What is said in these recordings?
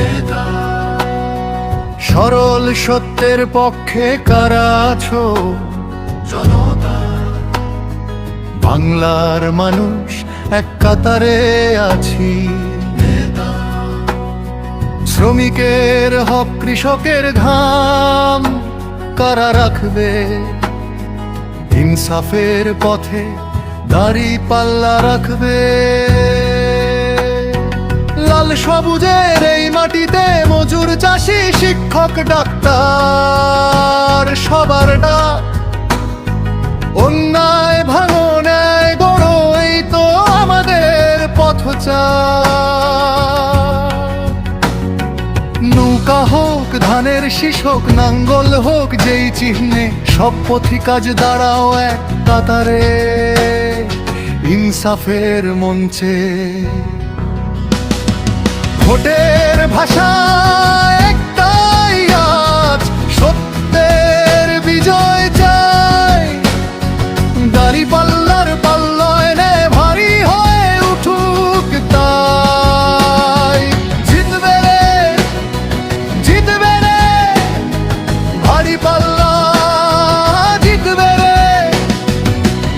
নেতা। সরল সত্যের পক্ষে কারা আছো? জনতা। বাংলার মানুষ এক কাতারে আছি, নেতা। শ্রমিকের হক, কৃষকের ঘাম কারা রাখবে? ইনসাফের পথে দাড়ি পাল্লা রাখবে। লাল সবুজের এই মাটিতে মজুর, চাষি, শিক্ষক, ডাক্তার সবার ডাক। অন্যায় ভাঙো, ন্যায় গড়ো, এই তো আমাদের পথচার। নৌকা হোক, ধানের শীষ হোক, নাঙ্গল হোক, যেই চিহ্নে সব পথি কাজ দাঁড়াও এক কাতারে ইনসাফের মঞ্চে। ভোটের ভাষা একটাই আজ, সত্যের বিজয় চাই। দাড়ি পাল্লার পাল্লায় নে ভারী হয়ে উঠুক তাই। জিতবে রে, জিতবে রে, ভারী পাল্লা জিতবে রে।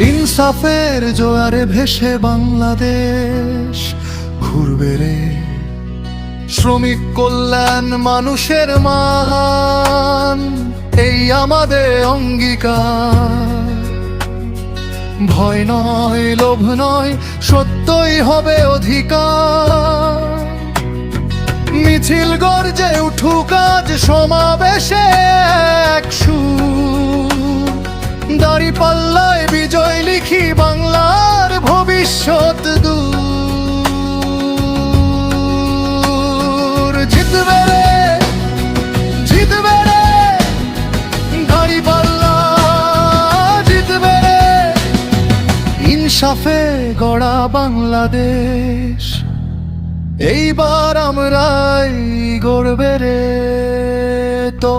ইনসাফের জোয়ারে ভেসে বাংলাদেশ ঘুরবে রে। শ্রমিক কল্যাণ, মানুষের মান, এই আমাদের অঙ্গীকার। ভয় নয়, লোভ নয়, সত্যই হবে অধিকার। মিছিল গর্জে উঠুক আজ সমাবেশে এক সুর। দাড়ি পাল্লায় বিজয় লিখি, বাংলার ভবিষ্যৎ দূর। জিতবে রে, জিতবে রে, দাড়ি পাল্লা জিতবে রে। ইনসাফে গড়া বাংলাদেশ এইবার আমরাই গড়বে রে তো।